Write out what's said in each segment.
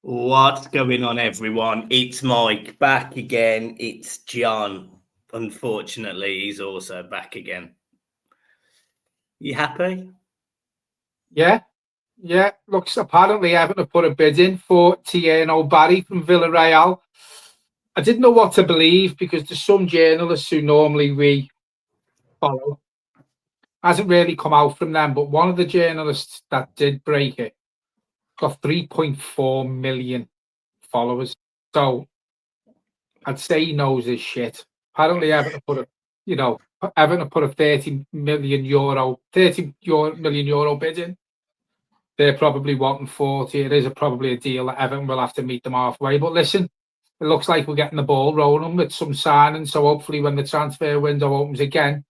What's going on, everyone? It's Mike back again. It's John. Unfortunately, he's also back again. You happy? Yeah. Looks apparently Everton have put a bid in for Tiero Barry from Villareal. I didn't know what to believe because there's some journalists who normally we follow. Hasn't really come out from them, but one of the journalists that did break it got 3.4 million followers. So I'd say he knows his shit. Apparently Everton put a 30 million euro bid in. They're probably wanting 40. It is probably a deal that Everton will have to meet them halfway. But listen, it looks like we're getting the ball rolling with some signings. So hopefully when the transfer window opens again,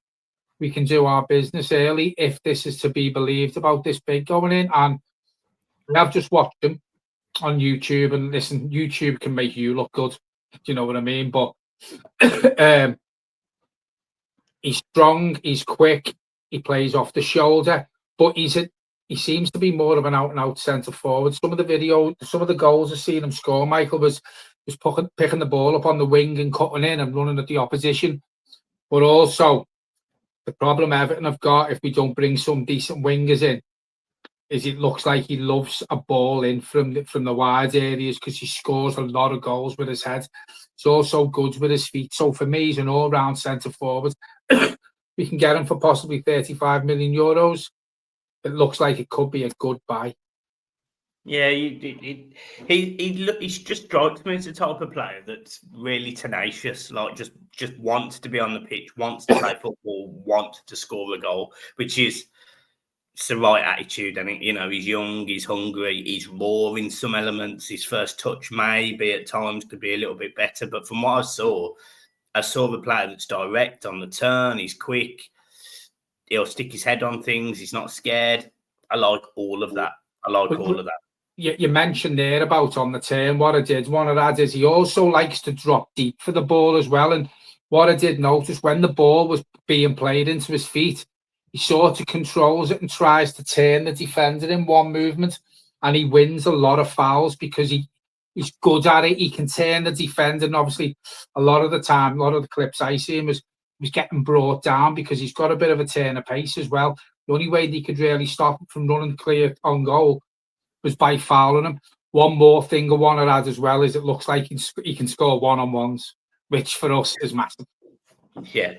we can do our business early if this is to be believed about this bid going in. And I've just watched him on YouTube. And listen, YouTube can make you look good. Do you know what I mean? But he's strong, he's quick, he plays off the shoulder, but he seems to be more of an out-and-out centre forward. Some of the goals I've seen him score, Michael, was picking the ball up on the wing and cutting in and running at the opposition. But also, the problem Everton have got, if we don't bring some decent wingers in, is it looks like he loves a ball in from the wide areas because he scores a lot of goals with his head. He's also good with his feet. So for me, he's an all-round centre forward. We can get him for possibly 35 million euros. It looks like it could be a good buy. Yeah, he just strikes me as the type of player that's really tenacious, like just wants to be on the pitch, wants to play football, wants to score a goal, which is it's the right attitude. I think, he's young, he's hungry, he's raw in some elements. His first touch maybe at times could be a little bit better, but from what I saw the player that's direct on the turn. He's quick. He'll stick his head on things. He's not scared. I like all of that. You mentioned there about on the turn. What I did want to add is he also likes to drop deep for the ball as well. And what I did notice when the ball was being played into his feet, he sort of controls it and tries to turn the defender in one movement. And he wins a lot of fouls because he's good at it. He can turn the defender. And obviously, a lot of the clips I see him was getting brought down because he's got a bit of a turn of pace as well. The only way he could really stop him from running clear on goal was by fouling him. One more thing I want to add as well is it looks like he can score one-on-ones, which for us is massive. Yeah.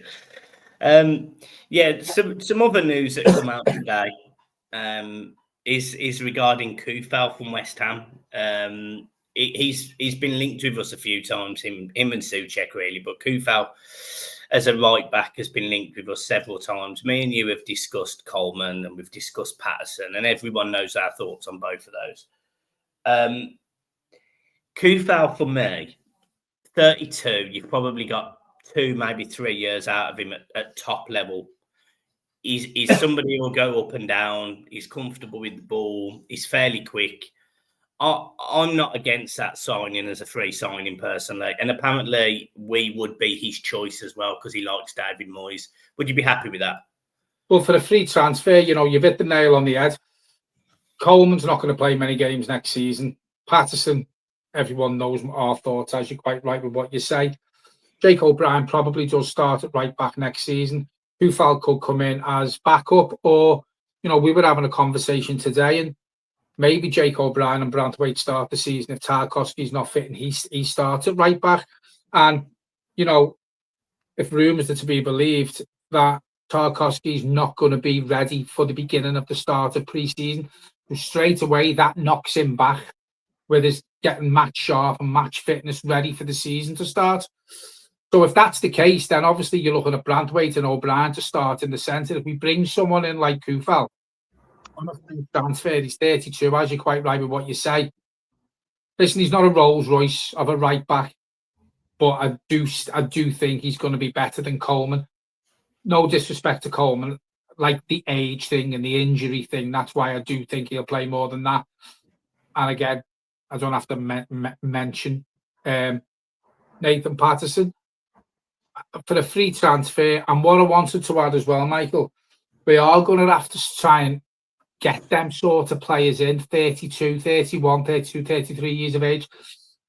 Some other news that come out today is regarding Coufal from West Ham. He's been linked with us a few times, him and Souček really, but Coufal as a right back has been linked with us several times. Me and you have discussed Coleman and we've discussed Patterson, and everyone knows our thoughts on both of those. Coufal for me, 32, you've probably got 2, maybe 3 years out of him at top level. He's somebody who will go up and down. He's comfortable with the ball. He's fairly quick. I'm not against that signing as a free signing personally, and apparently we would be his choice as well because he likes David Moyes. Would you be happy with that? Well, for a free transfer, you've hit the nail on the head. Coleman's not going to play many games next season. Patterson, everyone knows our thoughts, as you're quite right with what you say. Jake O'Brien probably does start at right back next season. Coufal could come in as backup, or we were having a conversation today, and maybe Jake O'Brien and Branthwaite start the season. If Tarkowski's not fit and he starts at right back. And, if rumours are to be believed that Tarkowski's not going to be ready for the beginning of the start of pre-season, straight away that knocks him back with his getting match sharp and match fitness ready for the season to start. So if that's the case, then obviously you're looking at Branthwaite and O'Brien to start in the centre. If we bring someone in like Coufal, on a free transfer, he's 32, as you're quite right with what you say. Listen, he's not a Rolls Royce of a right back, but I do think he's going to be better than Coleman. No disrespect to Coleman, like the age thing and the injury thing. That's why I do think he'll play more than that. And again, I don't have to mention Nathan Patterson for a free transfer. And what I wanted to add as well, Michael, we are going to have to try and get them sort of players in, 32, 31, 32, 33 years of age,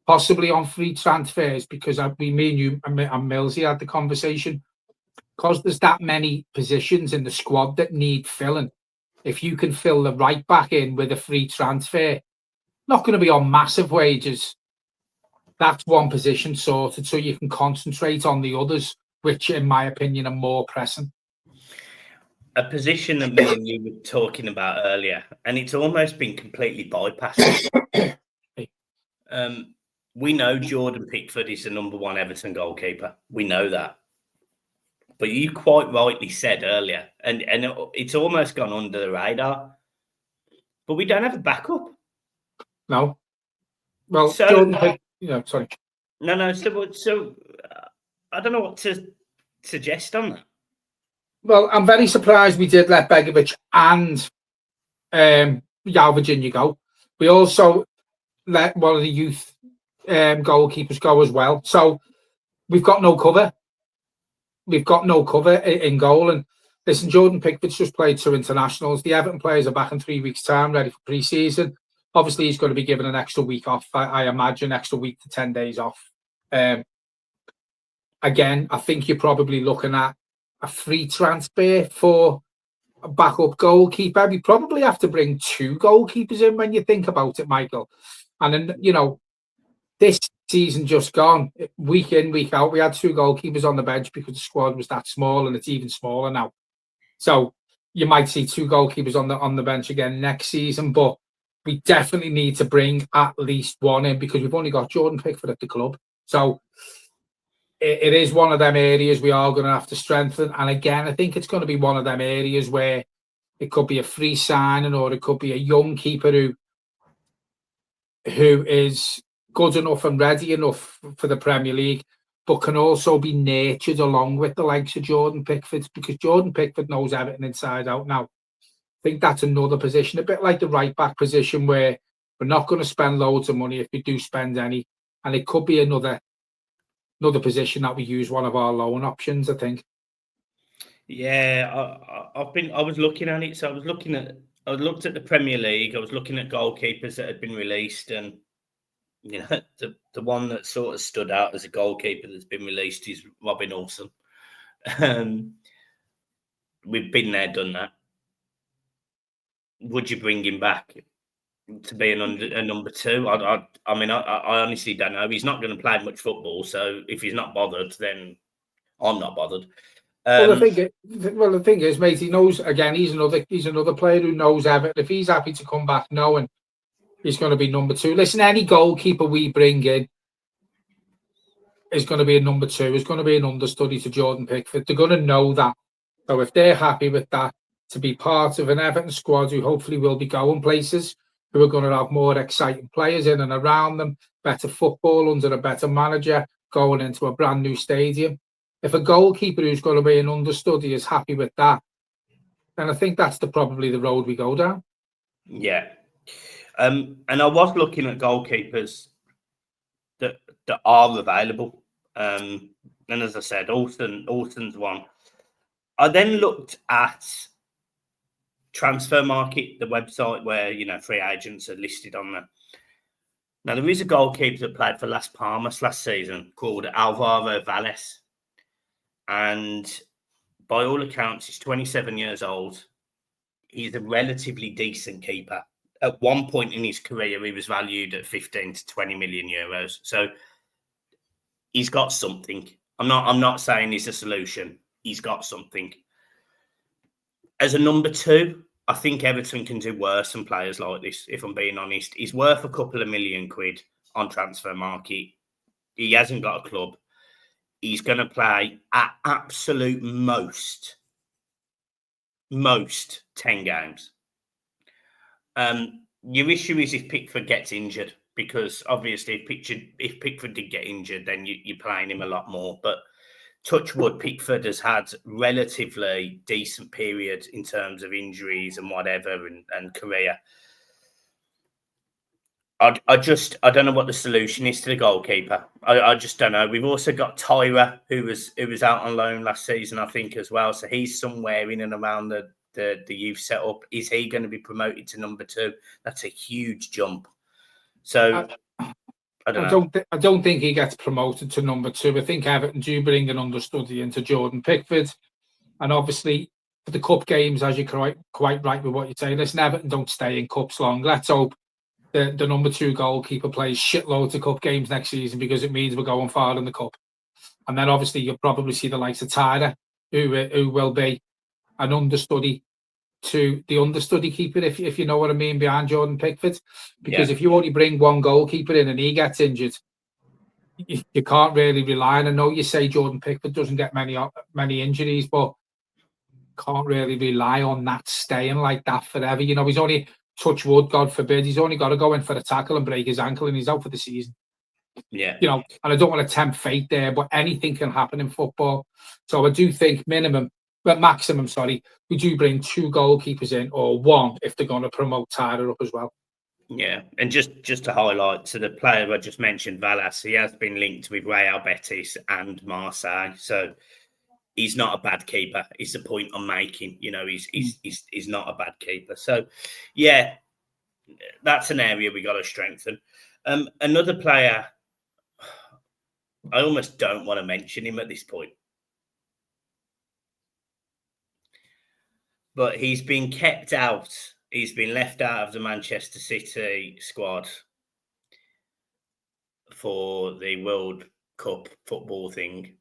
possibly on free transfers, because me and you and Millsy had the conversation, because there's that many positions in the squad that need filling. If you can fill the right back in with a free transfer, not going to be on massive wages, that's one position sorted, so you can concentrate on the others, which in my opinion are more pressing. A position that me and you were talking about earlier, and it's almost been completely bypassed. We know Jordan Pickford is the number one Everton goalkeeper. We know that. But you quite rightly said earlier, and it's almost gone under the radar, but we don't have a backup. No. Well, so, Jordan, sorry. No. So I don't know what to suggest on that. Well, I'm very surprised we did let Begovic and Yao Virginia go. We also let one of the youth goalkeepers go as well. So we've got no cover. We've got no cover in goal. And listen, Jordan Pickford's just played 2 internationals. The Everton players are back in 3 weeks' time, ready for pre-season. Obviously, he's going to be given an extra week off. I imagine extra week to 10 days off. Again, I think you're probably looking at a free transfer for a backup goalkeeper. We probably have to bring 2 goalkeepers in when you think about it, Michael. And then, this season just gone, week in, week out, we had 2 goalkeepers on the bench because the squad was that small, and it's even smaller now. So you might see 2 goalkeepers on the bench again next season, but we definitely need to bring at least 1 in because we've only got Jordan Pickford at the club. So it is one of them areas we are going to have to strengthen. And again, I think it's going to be one of them areas where it could be a free signing, or it could be a young keeper who is good enough and ready enough for the Premier League, but can also be nurtured along with the likes of Jordan Pickford, because Jordan Pickford knows Everton inside out now. I think that's another position, a bit like the right back position, where we're not going to spend loads of money if we do spend any, and it could be another position that we use one of our loan options, I think. Yeah, I was looking at it. So I looked at the Premier League. I was looking at goalkeepers that had been released, and the one that sort of stood out as a goalkeeper that's been released is Robin Olsen. We've been there, done that. Would you bring him back to be a number 2? I honestly don't know. He's not going to play much football, so if he's not bothered, then I'm not bothered. Well, the thing is, mate, he knows. Again, he's another player who knows Everton. If he's happy to come back knowing he's going to be number 2, listen, any goalkeeper we bring in is going to be a number 2. Is going to be an understudy to Jordan Pickford. They're going to know that. So if they're happy with that, to be part of an Everton squad who hopefully will be going places, who are going to have more exciting players in and around them, better football under a better manager, going into a brand new stadium. If a goalkeeper who's going to be an understudy is happy with that, then I think that's probably the road we go down. Yeah. And I was looking at goalkeepers that are available. And as I said, Olsen's one. I then looked at Transfer Market, the website where free agents are listed on there. Now there is a goalkeeper that played for Las Palmas last season called Alvaro Valles, and by all accounts, he's 27 years old. He's a relatively decent keeper. At one point in his career, he was valued at 15 to 20 million euros. So he's got something. I'm not saying he's a solution. He's got something. As a number 2, I think Everton can do worse than players like this, if I'm being honest. He's worth a couple of £1 million on Transfer Market. He hasn't got a club. He's going to play at absolute most 10 games. Your issue is if Pickford gets injured, because obviously if Pickford did get injured, then you're playing him a lot more. But touch wood, Pickford has had relatively decent period in terms of injuries and whatever and career. I don't know what the solution is to the goalkeeper. I just don't know. We've also got Tiero, who was out on loan last season, I think, as well. So he's somewhere in and around the the youth setup. Is he going to be promoted to number 2? That's a huge jump. So I don't think he gets promoted to number 2. I think Everton do bring an understudy into Jordan Pickford, and obviously for the cup games, as you're quite right with what you're saying, listen, Everton don't stay in cups long. Let's hope the number 2 goalkeeper plays shitloads of cup games next season, because it means we're going far in the cup. And then obviously you'll probably see the likes of Tiero, who will be an understudy to the understudy keeper, if you know what I mean, behind Jordan Pickford. Because if you only bring one goalkeeper in and he gets injured, you can't really rely on. I know you say Jordan Pickford doesn't get many injuries, but can't really rely on that staying like that forever. You know, he's only, touch wood, God forbid, he's only got to go in for a tackle and break his ankle and he's out for the season. Yeah. You know, and I don't want to tempt fate there, but anything can happen in football. So I do think maximum, we do bring 2 goalkeepers in, or 1 if they're going to promote Tiero up as well. Yeah, and just to highlight, so the player I just mentioned, Vallas, he has been linked with Real Betis and Marseille. So he's not a bad keeper. It's the point I'm making. You know, he's not a bad keeper. So, yeah, that's an area we got to strengthen. Another player, I almost don't want to mention him at this point, but he's been kept out. He's been left out of the Manchester City squad for the World Cup football thing.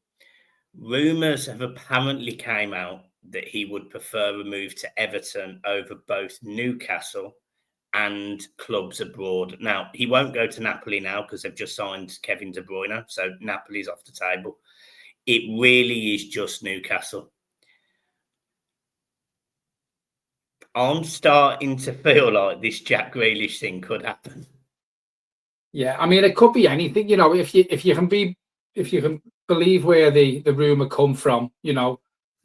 Rumours have apparently came out that he would prefer a move to Everton over both Newcastle and clubs abroad. Now, he won't go to Napoli now because they've just signed Kevin De Bruyne, so Napoli's off the table. It really is just Newcastle. I'm starting to feel like this Jack Grealish thing could happen. Yeah, I mean, it could be anything. You know, if you can believe where the rumor come from, you know,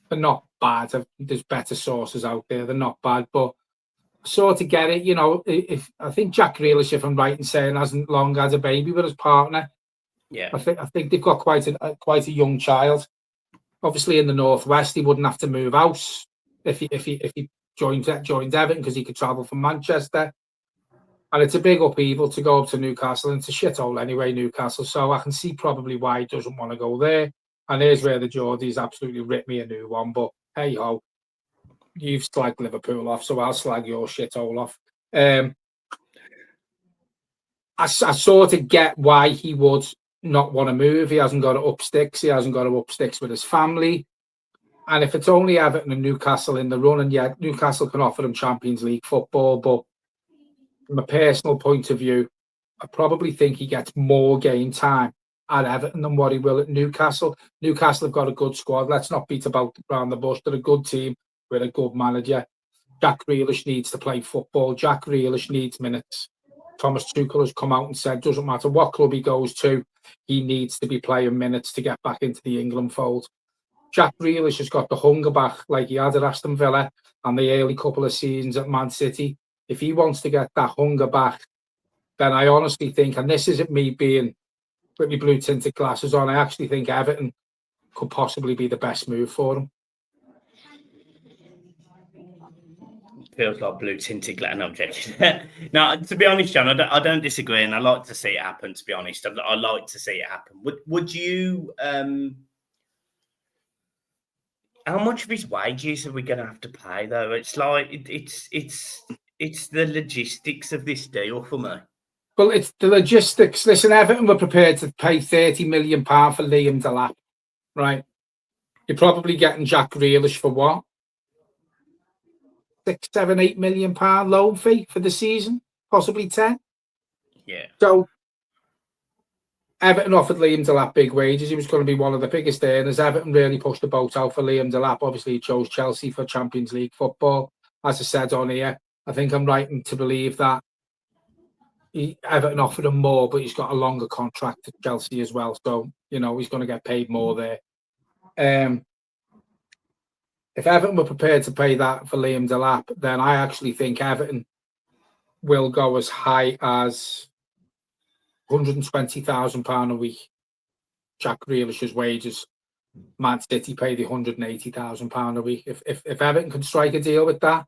they're not bad. There's better sources out there. They're not bad, but sort of get it. You know, if I think Jack Grealish, if I'm right in saying, hasn't long had a baby with his partner. Yeah, I think they've got quite a young child. Obviously, in the northwest, he wouldn't have to move house if he joined Everton, because he could travel from Manchester. And it's a big upheaval to go up to Newcastle, and it's a shithole anyway, Newcastle. So I can see probably why he doesn't want to go there. And here's where the Geordies absolutely ripped me a new one. But hey ho, you've slagged Liverpool off, so I'll slag your shithole off. I sort of get why he would not want to move. He hasn't got to up sticks. He hasn't got to up sticks with his family. And if it's only Everton and Newcastle in the run, and yeah, Newcastle can offer him Champions League football, but from a personal point of view, I probably think he gets more game time at Everton than what he will at Newcastle. Newcastle have got a good squad. Let's not beat about around the bush. They're a good team with a good manager. Jack Grealish needs to play football. Jack Grealish needs minutes. Thomas Tuchel has come out and said, doesn't matter what club he goes to, he needs to be playing minutes to get back into the England fold. Jack Grealish has got the hunger back like he had at Aston Villa and the early couple of seasons at Man City. If he wants to get that hunger back, then I honestly think, and this isn't me being with my blue tinted glasses on, I actually think Everton could possibly be the best move for him. Feels like blue tinted glass object. Now, to be honest, John, I don't disagree, and I like to see it happen. To be honest, I like to see it happen. Would you? How much of his wages are we going to have to pay, though? It's like it's the logistics of this deal for me. Well, it's the logistics. Listen, Everton were prepared to pay £30 million for Liam Delap, right? You're probably getting Jack Grealish for what? £6, £7, £8 million loan fee for the season, possibly 10. Yeah. So Everton offered Liam Delap big wages. He was going to be one of the biggest earners. Everton really pushed the boat out for Liam Delap. Obviously, he chose Chelsea for Champions League football. As I said on here, I think I'm right to believe that Everton offered him more, but he's got a longer contract at Chelsea as well. So, you know, he's going to get paid more there. If Everton were prepared to pay that for Liam Delap, then I actually think Everton will go as high as £120,000 a week, Jack Grealish's wages. Man City pay the £180,000 a week. If Everton can strike a deal with that,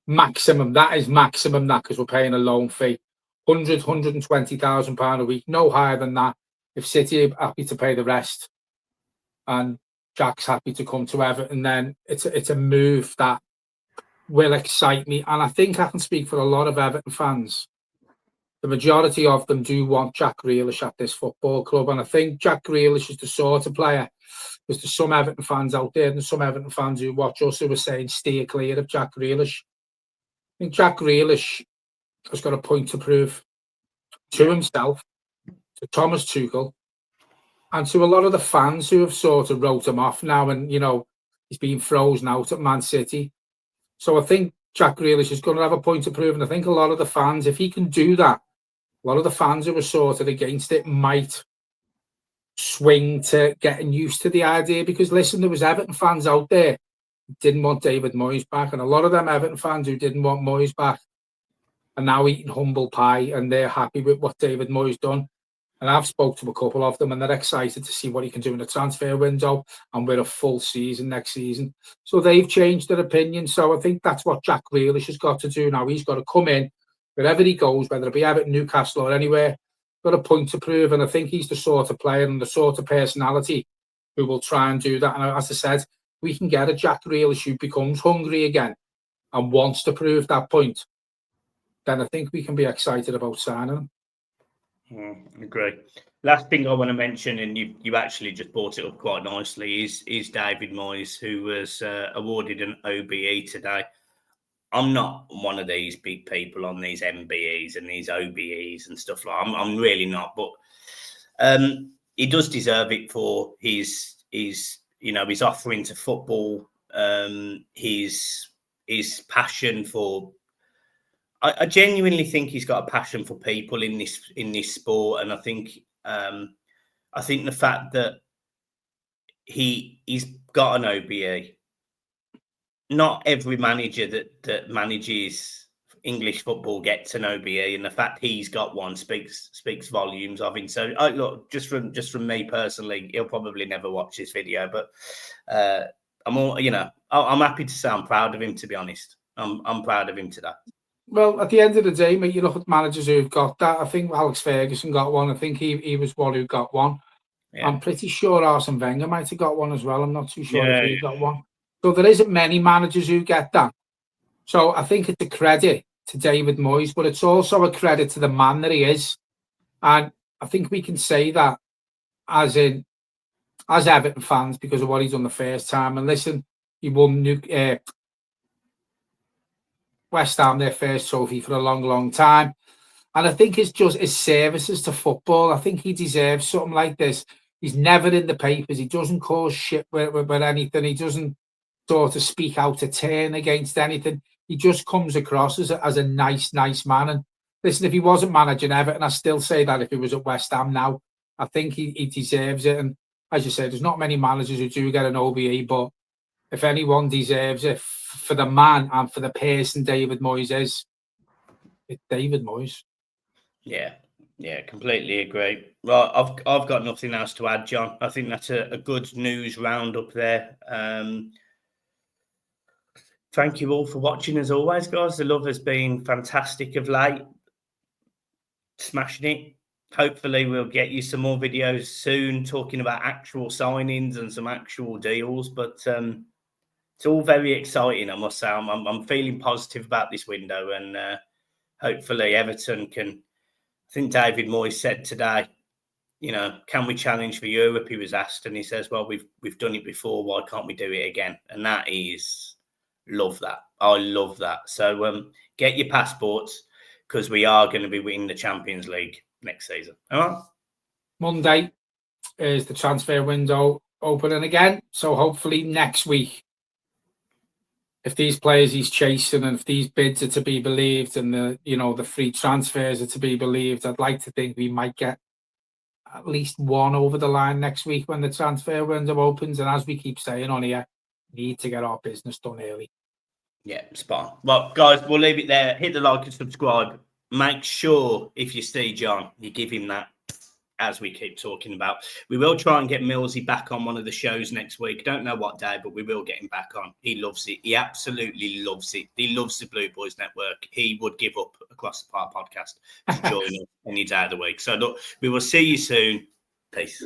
maximum, that is maximum, that, because we're paying a loan fee. £120,000 a week, no higher than that. If City are happy to pay the rest and Jack's happy to come to Everton, then it's a move that will excite me. And I think I can speak for a lot of Everton fans. The majority of them do want Jack Grealish at this football club. And I think Jack Grealish is the sort of player, because there's some Everton fans out there and some Everton fans who watch us who are saying steer clear of Jack Grealish. I think Jack Grealish has got a point to prove to himself, to Thomas Tuchel, and to a lot of the fans who have sort of wrote him off now, and he's been frozen out at Man City. So I think Jack Grealish is going to have a point to prove, and I think a lot of the fans, if he can do that, a lot of the fans who were sort of against it might swing to getting used to the idea. Because listen, there was Everton fans out there who didn't want David Moyes back, and a lot of them Everton fans who didn't want Moyes back are now eating humble pie, and they're happy with what David Moyes done. And I've spoke to a couple of them, and they're excited to see what he can do in the transfer window and with a full season next season. So they've changed their opinion. So I think that's what Jack Grealish has got to do now. He's got to come in wherever he goes, whether it be Everton, Newcastle, or anywhere, got a point to prove. And I think he's the sort of player and the sort of personality who will try and do that. And as I said, we can get a Jack Grealish who becomes hungry again and wants to prove that point, then I think we can be excited about signing him. Agree. Last thing I want to mention, and you actually just brought it up quite nicely, is David Moyes, who was awarded an OBE today. I'm not one of these big people on these MBEs and these OBEs and stuff like that. I'm really not, but he does deserve it for his offering to football, his passion for. I genuinely think he's got a passion for people in this sport, and I think the fact that he's got an OBE. Not every manager that manages English football gets an OBE, and the fact he's got one speaks volumes of him. So, look, just from me personally, he'll probably never watch this video, but I'm happy to say I'm proud of him. To be honest, I'm proud of him today. Well, at the end of the day, mate, you look at managers who've got that. I think Alex Ferguson got one. I think he was one who got one. Yeah. I'm pretty sure Arsene Wenger might have got one as well. I'm not too sure if he got one. So there isn't many managers who get that. So I think it's a credit to David Moyes, but it's also a credit to the man that he is. And I think we can say that as Everton fans because of what he's done the first time. And listen, he won West Ham their first trophy for a long, long time. And I think it's just his services to football. I think he deserves something like this. He's never in the papers. He doesn't cause shit with anything. He doesn't sort of speak out a turn against anything. He just comes across as a nice man. And listen, if he wasn't managing Everton, I still say that if he was at West Ham now, I think he deserves it. And as you said, there's not many managers who do get an OBE, but if anyone deserves it for the man and for the person David Moyes is, it's David Moyes. Yeah, completely agree. Right, I've got nothing else to add, John. I think that's a good news roundup there. Thank you all for watching as always, guys. The love has been fantastic of late. Smashing it. Hopefully we'll get you some more videos soon talking about actual signings and some actual deals. But it's all very exciting, I must say. I'm feeling positive about this window, and hopefully Everton can. I think David Moyes said today, can we challenge for Europe? He was asked, and he says, well, we've done it before. Why can't we do it again? And that is, love that. I love that. So get your passports because we are going to be winning the Champions League next season. All right. Monday is the transfer window opening again. So hopefully next week, if these players he's chasing and if these bids are to be believed and the free transfers are to be believed, I'd like to think we might get at least one over the line next week when the transfer window opens. And as we keep saying on here, we need to get our business done early. Yeah, spot on. Well, guys, we'll leave it there. Hit the like and subscribe. Make sure if you see John, you give him that as we keep talking about. We will try and get Millsy back on one of the shows next week. Don't know what day, but we will get him back on. He loves it. He absolutely loves it. He loves the Blue Boys Network. He would give up Across the Park podcast to join us any day of the week. So look, we will see you soon. Peace.